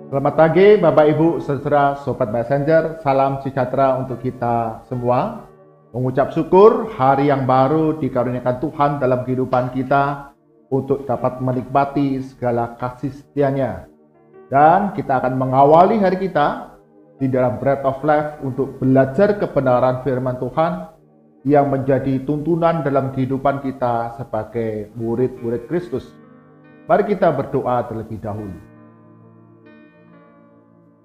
Selamat pagi Bapak Ibu, saudara, Sobat Messenger. Salam sejahtera untuk kita semua. Mengucap syukur hari yang baru dikaruniakan Tuhan dalam kehidupan kita untuk dapat menikmati segala kasih setianya. Dan kita akan mengawali hari kita di dalam Bread of Life untuk belajar kebenaran firman Tuhan yang menjadi tuntunan dalam kehidupan kita sebagai murid-murid Kristus. Mari kita berdoa terlebih dahulu.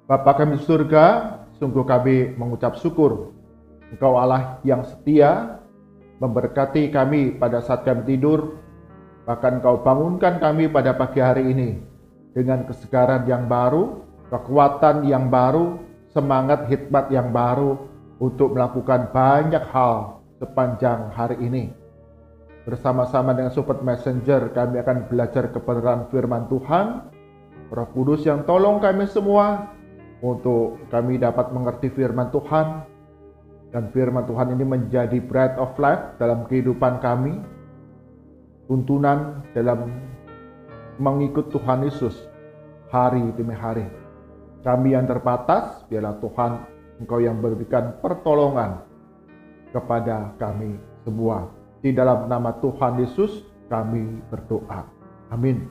Bapa kami di surga, sungguh kami mengucap syukur. Engkau Allah yang setia, memberkati kami pada saat kami tidur, bahkan Engkau bangunkan kami pada pagi hari ini dengan kesegaran yang baru, kekuatan yang baru, semangat hikmat yang baru untuk melakukan banyak hal sepanjang hari ini. Bersama-sama dengan Sobat Messenger, kami akan belajar kebenaran firman Tuhan. Roh Kudus yang tolong kami semua untuk kami dapat mengerti firman Tuhan, dan firman Tuhan ini menjadi bread of life dalam kehidupan kami, tuntunan dalam mengikut Tuhan Yesus hari demi hari. Kami yang terbatas, biarlah Tuhan Engkau yang memberikan pertolongan kepada kami semua. Di dalam nama Tuhan Yesus kami berdoa. Amin.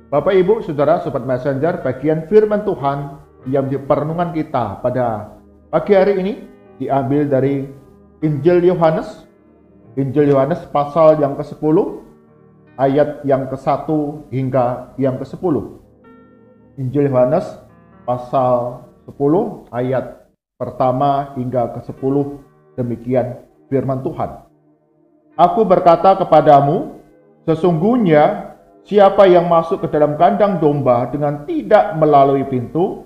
Bapak Ibu, Saudara, Sobat Messenger, bagian firman Tuhan yang di perenungan kita pada pagi hari ini diambil dari Injil Yohanes pasal yang ke-10 ayat yang ke-1 hingga yang ke-10. Injil Yohanes pasal 10 ayat pertama hingga ke-10, demikian firman Tuhan. Aku berkata kepadamu, sesungguhnya siapa yang masuk ke dalam kandang domba dengan tidak melalui pintu,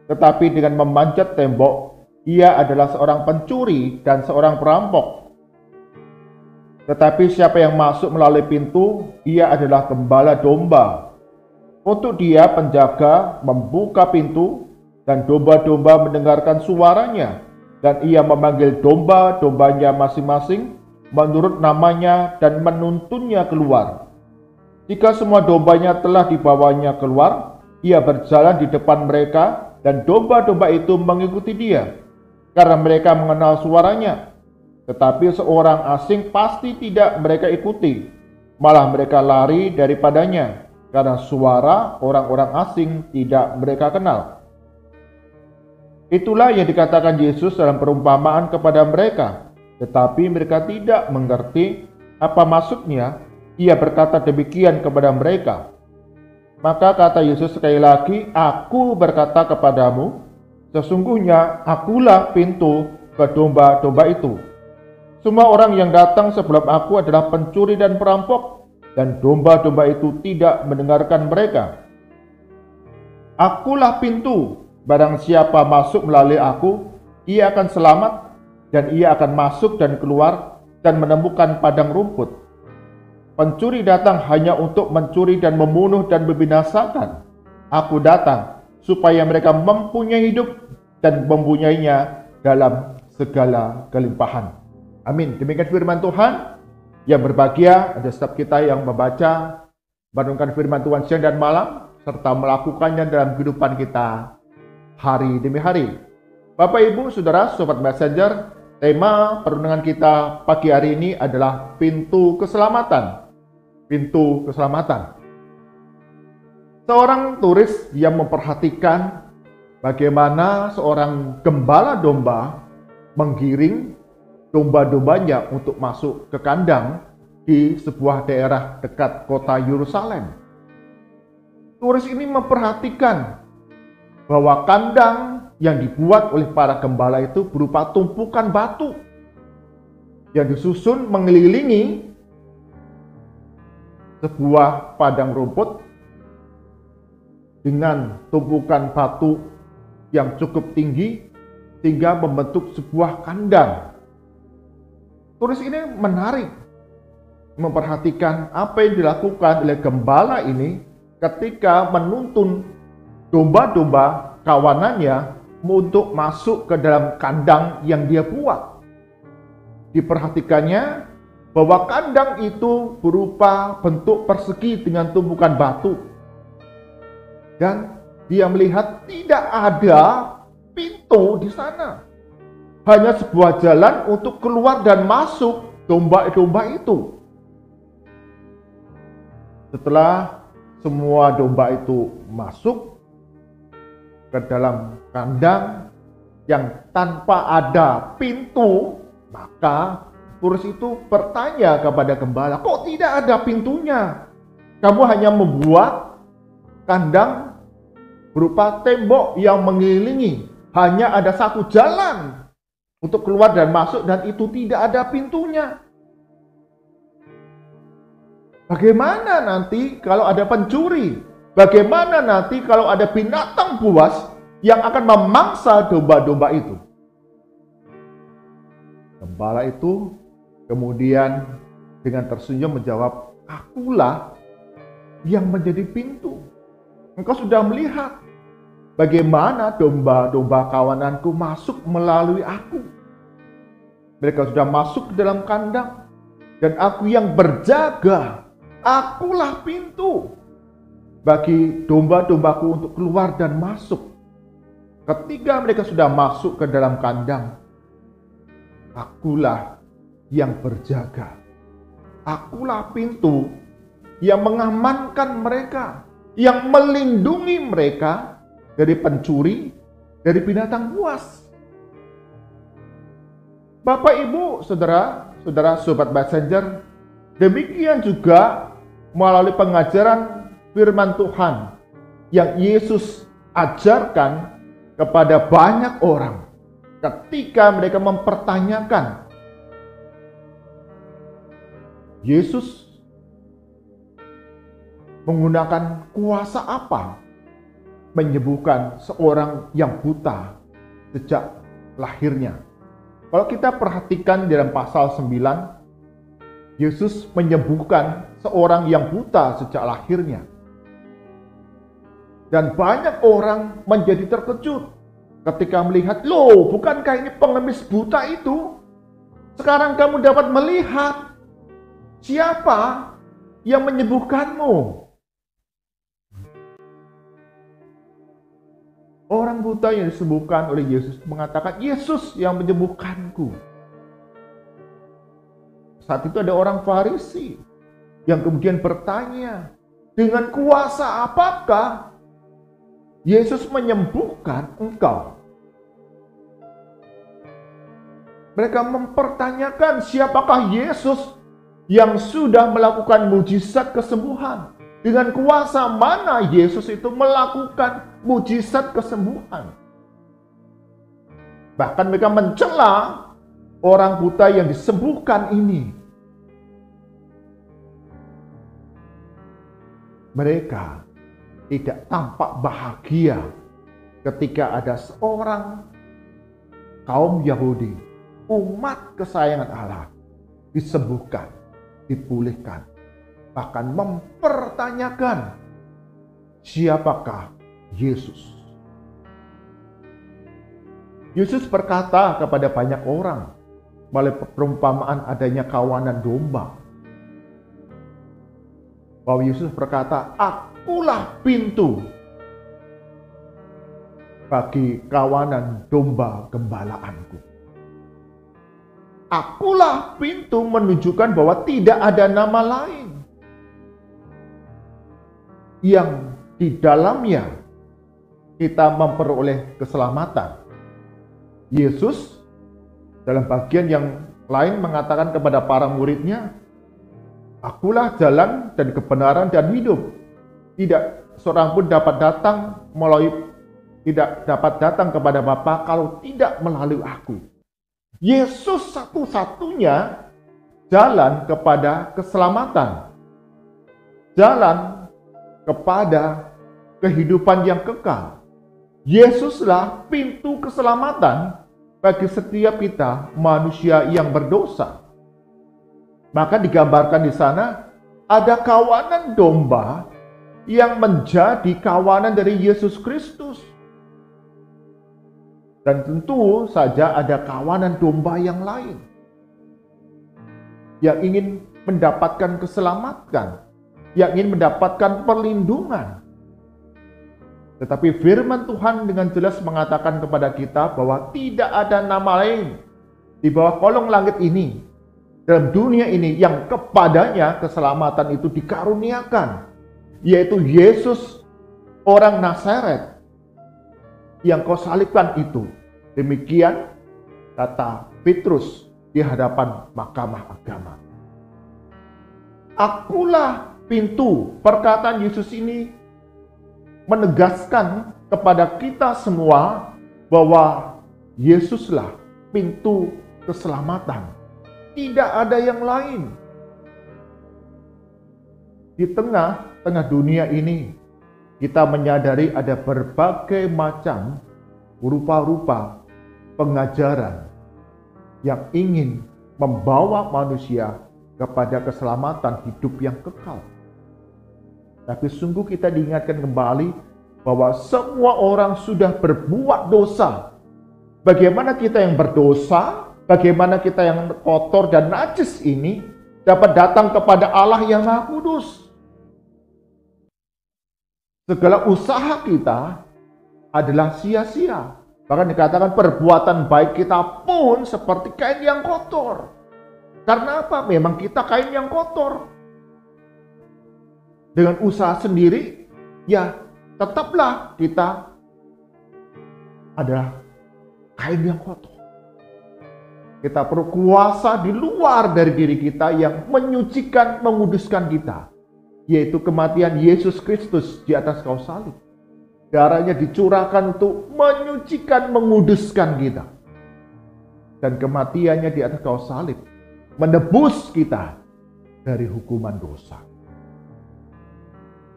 tetapi dengan memanjat tembok, ia adalah seorang pencuri dan seorang perampok. Tetapi siapa yang masuk melalui pintu, ia adalah gembala domba. Untuk dia penjaga membuka pintu, dan domba-domba mendengarkan suaranya, dan ia memanggil domba-dombanya masing-masing menurut namanya dan menuntunnya keluar. Jika semua dombanya telah dibawanya keluar, ia berjalan di depan mereka, dan domba-domba itu mengikuti dia, karena mereka mengenal suaranya. Tetapi seorang asing pasti tidak mereka ikuti, malah mereka lari daripadanya, karena suara orang-orang asing tidak mereka kenal. Itulah yang dikatakan Yesus dalam perumpamaan kepada mereka, tetapi mereka tidak mengerti apa maksudnya. Ia berkata demikian kepada mereka. Maka kata Yesus sekali lagi, aku berkata kepadamu, sesungguhnya akulah pintu ke domba-domba itu. Semua orang yang datang sebelum aku adalah pencuri dan perampok, dan domba-domba itu tidak mendengarkan mereka. Akulah pintu, barang siapa masuk melalui aku, ia akan selamat, dan ia akan masuk dan keluar, dan menemukan padang rumput. Pencuri datang hanya untuk mencuri dan membunuh dan membinasakan. Aku datang supaya mereka mempunyai hidup dan mempunyainya dalam segala kelimpahan. Amin. Demikian firman Tuhan. Yang berbahagia ada setiap kita yang membaca, merenungkan firman Tuhan siang dan malam, serta melakukannya dalam kehidupan kita hari demi hari. Bapak Ibu, Saudara, Sobat Messenger, tema perenungan kita pagi hari ini adalah pintu keselamatan. Pintu keselamatan. Seorang turis yang memperhatikan bagaimana seorang gembala domba menggiring domba-dombanya untuk masuk ke kandang di sebuah daerah dekat kota Yerusalem. Turis ini memperhatikan bahwa kandang yang dibuat oleh para gembala itu berupa tumpukan batu yang disusun mengelilingi sebuah padang rumput dengan tumpukan batu yang cukup tinggi sehingga membentuk sebuah kandang. Turis ini menarik memperhatikan apa yang dilakukan oleh gembala ini ketika menuntun domba-domba kawanannya untuk masuk ke dalam kandang yang dia buat. Diperhatikannya bahwa kandang itu berupa bentuk persegi dengan tumpukan batu. Dan Dia melihat tidak ada pintu di sana. Hanya sebuah jalan untuk keluar dan masuk domba-domba itu. Setelah semua domba itu masuk ke dalam kandang yang tanpa ada pintu, maka turis itu bertanya kepada gembala, "Kok tidak ada pintunya? Kamu hanya membuat kandang berupa tembok yang mengelilingi. Hanya ada satu jalan untuk keluar dan masuk, dan itu tidak ada pintunya. Bagaimana nanti kalau ada pencuri? Bagaimana nanti kalau ada binatang buas yang akan memangsa domba-domba itu?" Gembala itu kemudian dengan tersenyum menjawab, "Akulah yang menjadi pintu. Engkau sudah melihat bagaimana domba-domba kawananku masuk melalui aku. Mereka sudah masuk ke dalam kandang, dan aku yang berjaga. Akulah pintu bagi domba-dombaku untuk keluar dan masuk. Ketika mereka sudah masuk ke dalam kandang, akulah yang berjaga. Akulah pintu yang mengamankan mereka, yang melindungi mereka dari pencuri, dari binatang buas." Bapak, Ibu, Saudara, Sobat Messenger, demikian juga melalui pengajaran firman Tuhan yang Yesus ajarkan kepada banyak orang ketika mereka mempertanyakan, Yesus menggunakan kuasa apa menyembuhkan seorang yang buta sejak lahirnya. Kalau kita perhatikan dalam pasal 9, Yesus menyembuhkan seorang yang buta sejak lahirnya. Dan banyak orang menjadi terkejut ketika melihat, "Loh, bukankah ini pengemis buta itu? Sekarang kamu dapat melihat siapa yang menyembuhkanmu." Orang buta yang disembuhkan oleh Yesus mengatakan, "Yesus yang menyembuhkanku." Saat itu ada orang Farisi yang kemudian bertanya, "Dengan kuasa apakah Yesus menyembuhkan engkau?" Mereka mempertanyakan siapakah Yesus yang sudah melakukan mujizat kesembuhan. Dengan kuasa mana Yesus itu melakukan mujizat kesembuhan. Bahkan mereka mencela orang buta yang disembuhkan ini. Mereka tidak tampak bahagia ketika ada seorang kaum Yahudi, umat kesayangan Allah, disembuhkan, dipulihkan, bahkan mempertanyakan siapakah Yesus. Yesus berkata kepada banyak orang melalui perumpamaan adanya kawanan domba, bahwa Yesus berkata, "Akulah pintu bagi kawanan domba gembalaanku." Akulah pintu menunjukkan bahwa tidak ada nama lain yang di dalamnya kita memperoleh keselamatan. Yesus dalam bagian yang lain mengatakan kepada para muridnya, "Akulah jalan dan kebenaran dan hidup. Tidak seorang pun tidak dapat datang kepada Bapa kalau tidak melalui aku." Yesus satu-satunya jalan kepada keselamatan. Jalan kepada kehidupan yang kekal. Yesuslah pintu keselamatan bagi setiap kita manusia yang berdosa. Maka digambarkan di sana ada kawanan domba yang menjadi kawanan dari Yesus Kristus. Dan tentu saja ada kawanan domba yang lain yang ingin mendapatkan keselamatan, yang ingin mendapatkan perlindungan. Tetapi firman Tuhan dengan jelas mengatakan kepada kita bahwa tidak ada nama lain di bawah kolong langit ini, dalam dunia ini, yang kepadanya keselamatan itu dikaruniakan, yaitu Yesus orang Nazaret yang kau salibkan itu. Demikian kata Petrus di hadapan mahkamah agama. Akulah pintu. Perkataan Yesus ini menegaskan kepada kita semua bahwa Yesuslah pintu keselamatan. Tidak ada yang lain. Di tengah-tengah dunia ini, kita menyadari ada berbagai macam rupa-rupa pengajaran yang ingin membawa manusia kepada keselamatan hidup yang kekal. Tapi sungguh kita diingatkan kembali bahwa semua orang sudah berbuat dosa. Bagaimana kita yang berdosa, bagaimana kita yang kotor dan najis ini dapat datang kepada Allah yang Maha Kudus? Segala usaha kita adalah sia-sia. Bahkan dikatakan perbuatan baik kita pun seperti kain yang kotor. Karena apa? Memang kita kain yang kotor. Dengan usaha sendiri, ya tetaplah kita adalah kain yang kotor. Kita perlu kuasa di luar dari diri kita yang menyucikan, menguduskan kita. Yaitu kematian Yesus Kristus di atas kayu salib. Darahnya dicurahkan untuk menyucikan, menguduskan kita. Dan kematiannya di atas kayu salib menebus kita dari hukuman dosa.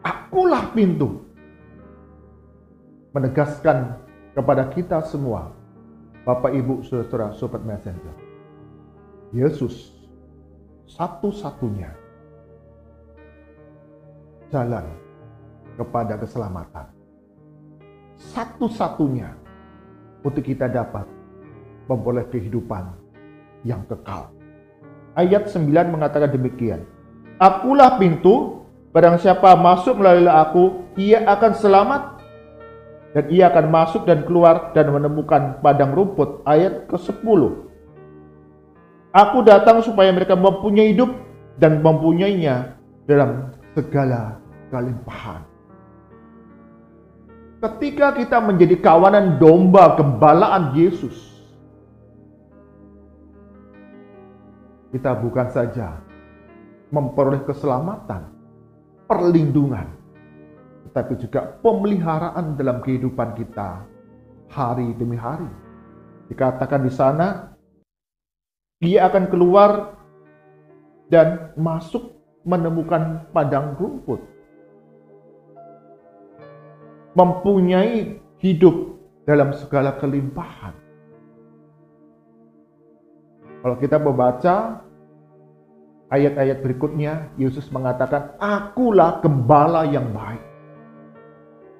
Akulah pintu. Menegaskan kepada kita semua, Bapak, Ibu, Saudara, Sobat Messenger, Yesus satu-satunya jalan kepada keselamatan. Satu-satunya untuk kita dapat memperoleh kehidupan yang kekal. Ayat 9 mengatakan demikian. Akulah pintu, barang siapa masuk melalui aku, ia akan selamat. Dan ia akan masuk dan keluar dan menemukan padang rumput. Ayat ke-10. Aku datang supaya mereka mempunyai hidup dan mempunyainya dalam segala kelimpahan. Ketika kita menjadi kawanan domba gembalaan Yesus, kita bukan saja memperoleh keselamatan, perlindungan, tetapi juga pemeliharaan dalam kehidupan kita hari demi hari. Dikatakan di sana, ia akan keluar dan masuk menemukan padang rumput. Mempunyai hidup dalam segala kelimpahan. Kalau kita membaca ayat-ayat berikutnya, Yesus mengatakan, akulah gembala yang baik.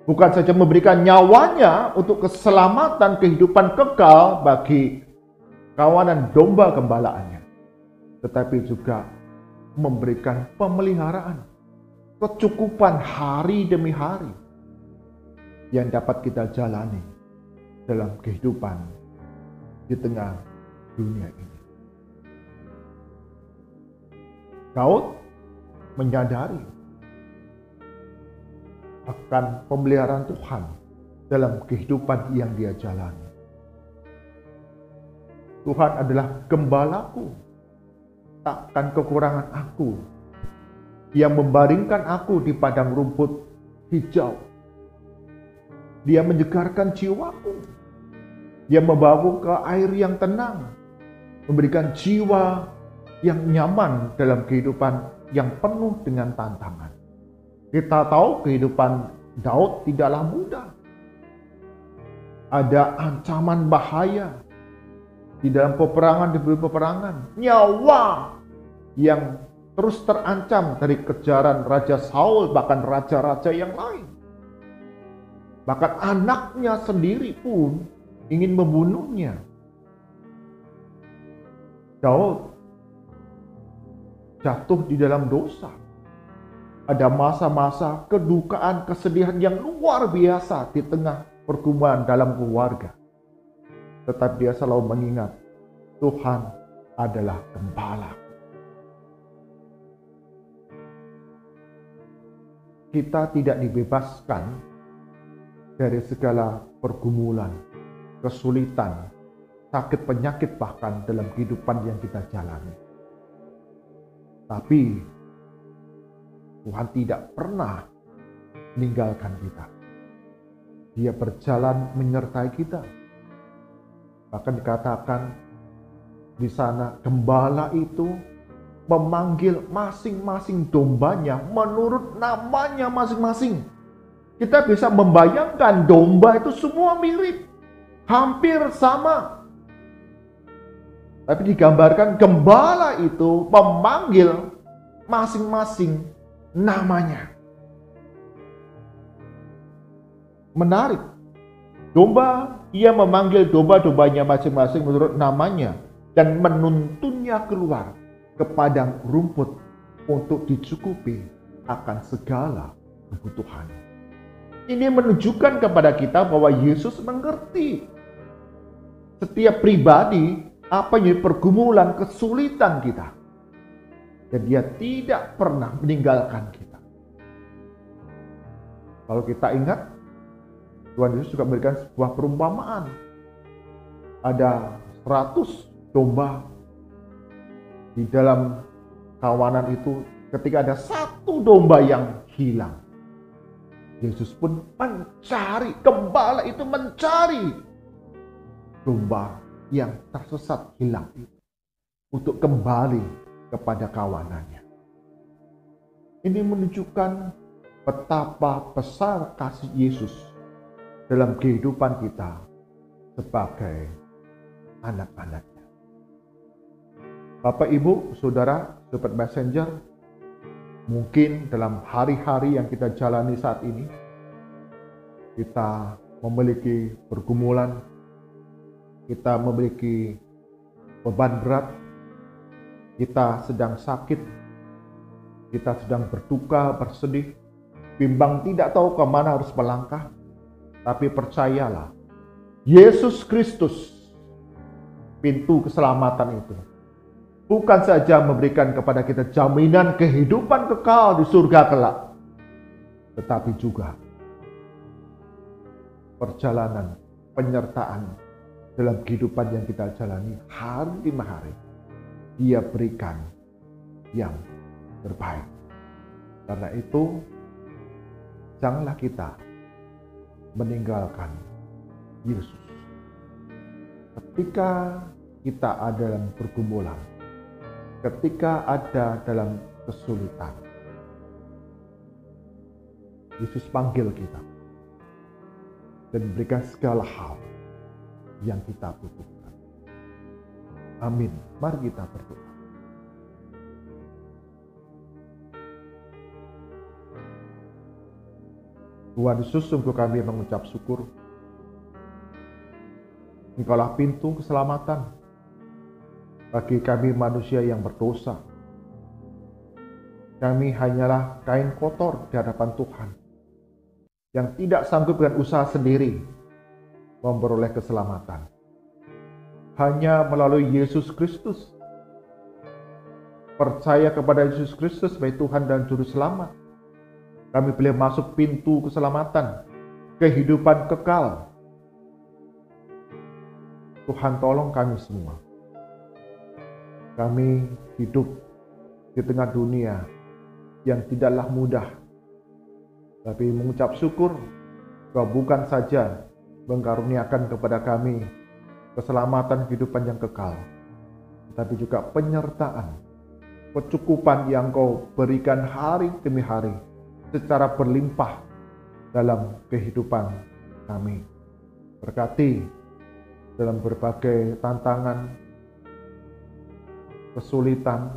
Bukan saja memberikan nyawanya untuk keselamatan kehidupan kekal bagi kawanan domba gembalaannya, tetapi juga memberikan pemeliharaan, kecukupan hari demi hari yang dapat kita jalani dalam kehidupan di tengah dunia ini. Daud menyadari akan pemeliharaan Tuhan dalam kehidupan yang dia jalani. Tuhan adalah gembalaku, takkan kekurangan aku. Dia membaringkan aku di padang rumput hijau. Dia menyegarkan jiwaku. Dia membawaku ke air yang tenang, memberikan jiwa yang nyaman dalam kehidupan yang penuh dengan tantangan. Kita tahu kehidupan Daud tidaklah mudah. Ada ancaman bahaya di dalam peperangan demi peperangan. Nyawa yang terus terancam dari kejaran Raja Saul, bahkan raja-raja yang lain. Bahkan anaknya sendiri pun ingin membunuhnya. Daud jatuh di dalam dosa. ada masa-masa kedukaan, kesedihan yang luar biasa di tengah pergumulan dalam keluarga. Tetapi dia selalu mengingat, Tuhan adalah gembala. Kita tidak dibebaskan dari segala pergumulan, kesulitan, sakit penyakit bahkan dalam kehidupan yang kita jalani. Tapi Tuhan tidak pernah meninggalkan kita. Dia berjalan menyertai kita. Bahkan dikatakan di sana gembala itu memanggil masing-masing dombanya menurut namanya masing-masing. Kita bisa membayangkan domba itu semua mirip, hampir sama. Tapi digambarkan gembala itu memanggil masing-masing namanya. Menarik. Domba, ia memanggil domba-dombanya masing-masing menurut namanya dan menuntunnya keluar ke padang rumput untuk dicukupi akan segala kebutuhan. Ini menunjukkan kepada kita bahwa Yesus mengerti setiap pribadi apa yang pergumulan, kesulitan kita. Dan dia tidak pernah meninggalkan kita. Kalau kita ingat, Tuhan Yesus juga memberikan sebuah perumpamaan. Ada 100 domba di dalam kawanan itu, ketika ada satu domba yang hilang, Yesus pun mencari, gembala itu mencari domba yang tersesat hilang itu untuk kembali kepada kawanannya. Ini menunjukkan betapa besar kasih Yesus dalam kehidupan kita sebagai anak-anaknya. Bapak, Ibu, Saudara, Sobat Messenger, mungkin dalam hari-hari yang kita jalani saat ini, kita memiliki pergumulan, kita memiliki beban berat, kita sedang sakit, kita sedang berduka, bersedih, bimbang tidak tahu kemana harus melangkah. Tapi percayalah, Yesus Kristus, pintu keselamatan itu, bukan saja memberikan kepada kita jaminan kehidupan kekal di surga kelak, tetapi juga perjalanan, penyertaan dalam kehidupan yang kita jalani hari demi hari. Dia berikan yang terbaik. Karena itu, janganlah kita meninggalkan Yesus. Ketika kita ada dalam pergumulan, ketika ada dalam kesulitan, Yesus panggil kita dan berikan segala hal yang kita butuhkan. Amin. Mari kita berdoa. Tuhan Yesus, sungguh kami mengucap syukur. Engkaulah pintu keselamatan bagi kami manusia yang berdosa. Kami hanyalah kain kotor di hadapan Tuhan, yang tidak sanggup dengan usaha sendiri memperoleh keselamatan. Hanya melalui Yesus Kristus, percaya kepada Yesus Kristus sebagai Tuhan dan Juru Selamat, kami boleh masuk pintu keselamatan, kehidupan kekal. Tuhan, tolong kami semua. Kami hidup di tengah dunia yang tidaklah mudah, tapi mengucap syukur bahwa bukan saja mengkaruniakan kepada kami keselamatan kehidupan yang kekal, tetapi juga penyertaan, kecukupan yang Kau berikan hari demi hari secara berlimpah dalam kehidupan kami. Berkati dalam berbagai tantangan, kesulitan,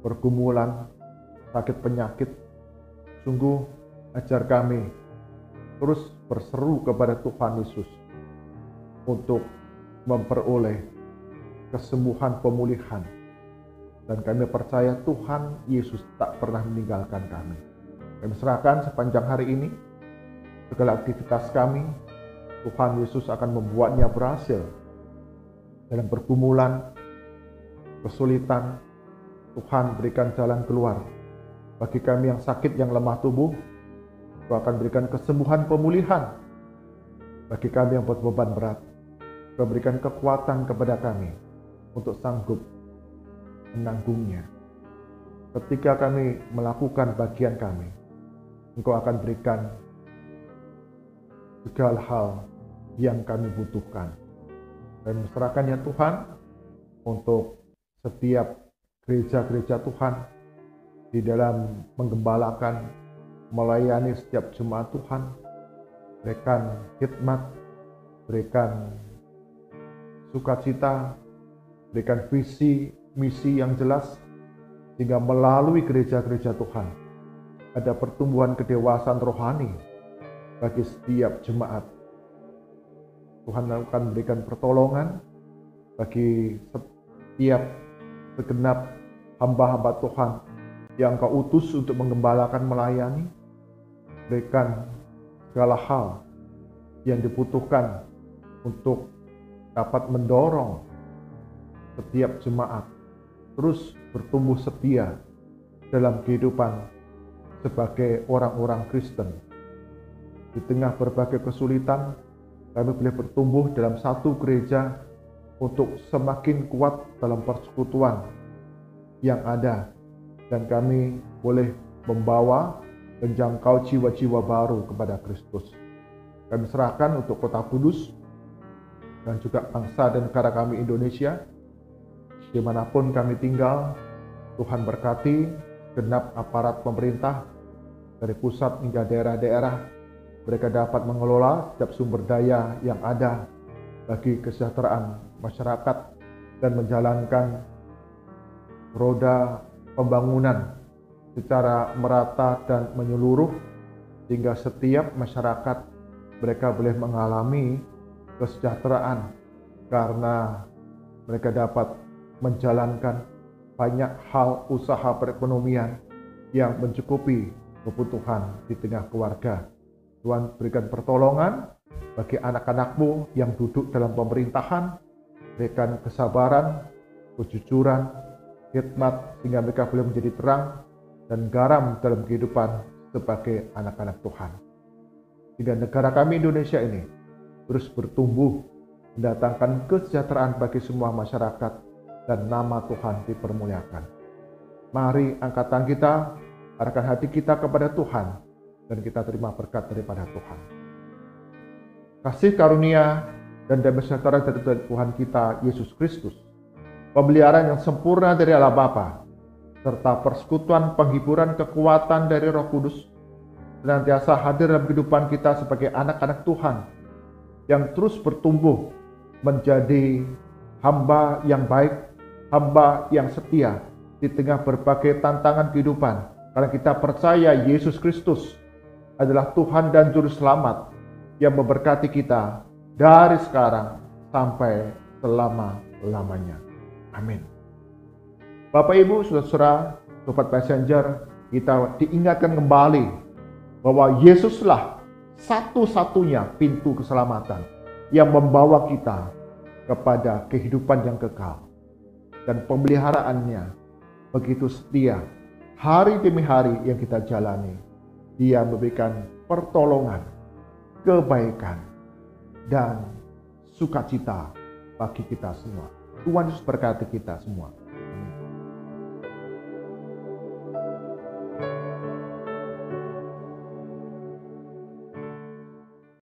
pergumulan, sakit penyakit. Sungguh ajar kami terus berseru kepada Tuhan Yesus untuk memperoleh kesembuhan, pemulihan. Dan kami percaya Tuhan Yesus tak pernah meninggalkan kami. Kami serahkan sepanjang hari ini segala aktivitas kami. Tuhan Yesus akan membuatnya berhasil dalam pergumulan, kesulitan. Tuhan berikan jalan keluar. Bagi kami yang sakit, yang lemah tubuh, Tuhan akan berikan kesembuhan, pemulihan. Bagi kami yang berbeban berat, Tuhan berikan kekuatan kepada kami untuk sanggup menanggungnya. Ketika kami melakukan bagian kami, Engkau akan berikan segala hal yang kami butuhkan. Dan serahkan ya Tuhan untuk setiap gereja-gereja Tuhan di dalam menggembalakan, melayani setiap jemaat Tuhan. Berikan khidmat, berikan sukacita, berikan visi, misi yang jelas, sehingga melalui gereja-gereja Tuhan ada pertumbuhan kedewasaan rohani bagi setiap jemaat. Tuhan akan berikan pertolongan bagi setiap segenap hamba-hamba Tuhan yang Kau utus untuk menggembalakan, melayani. Berikan segala hal yang dibutuhkan untuk dapat mendorong setiap jemaat terus bertumbuh setia dalam kehidupan sebagai orang-orang Kristen. Di tengah berbagai kesulitan, kami boleh bertumbuh dalam satu gereja untuk semakin kuat dalam persekutuan yang ada, dan kami boleh membawa menjangkau jiwa-jiwa baru kepada Kristus. Kami serahkan untuk Kota Kudus dan juga bangsa dan negara kami Indonesia. Dimanapun kami tinggal, Tuhan berkati genap aparat pemerintah dari pusat hingga daerah-daerah. Mereka dapat mengelola setiap sumber daya yang ada bagi kesejahteraan masyarakat dan menjalankan roda pembangunan secara merata dan menyeluruh, sehingga setiap masyarakat mereka boleh mengalami kesejahteraan karena mereka dapat menjalankan banyak hal usaha perekonomian yang mencukupi kebutuhan di tengah keluarga. Tuhan berikan pertolongan bagi anak-anak-Mu yang duduk dalam pemerintahan, berikan kesabaran, kejujuran, khidmat, sehingga mereka boleh menjadi terang dan garam dalam kehidupan sebagai anak-anak Tuhan. Sehingga negara kami Indonesia ini terus bertumbuh, mendatangkan kesejahteraan bagi semua masyarakat, dan nama Tuhan dipermuliakan. Mari angkatan kita, arahkan hati kita kepada Tuhan, dan kita terima berkat daripada Tuhan. Kasih karunia dan damai sejahtera dari Tuhan kita Yesus Kristus, pemeliharaan yang sempurna dari Allah Bapa, serta persekutuan penghiburan kekuatan dari Roh Kudus senantiasa hadir dalam kehidupan kita sebagai anak-anak Tuhan yang terus bertumbuh menjadi hamba yang baik, hamba yang setia di tengah berbagai tantangan kehidupan, karena kita percaya Yesus Kristus adalah Tuhan dan Juru Selamat yang memberkati kita dari sekarang sampai selama-lamanya. Amin. Bapak Ibu, saudara-saudara, Sobat Messenger, kita diingatkan kembali bahwa Yesuslah satu-satunya pintu keselamatan yang membawa kita kepada kehidupan yang kekal. Dan pemeliharaannya begitu setia hari demi hari yang kita jalani. Dia memberikan pertolongan, kebaikan, dan sukacita bagi kita semua. Tuhan Yesus berkati kita semua.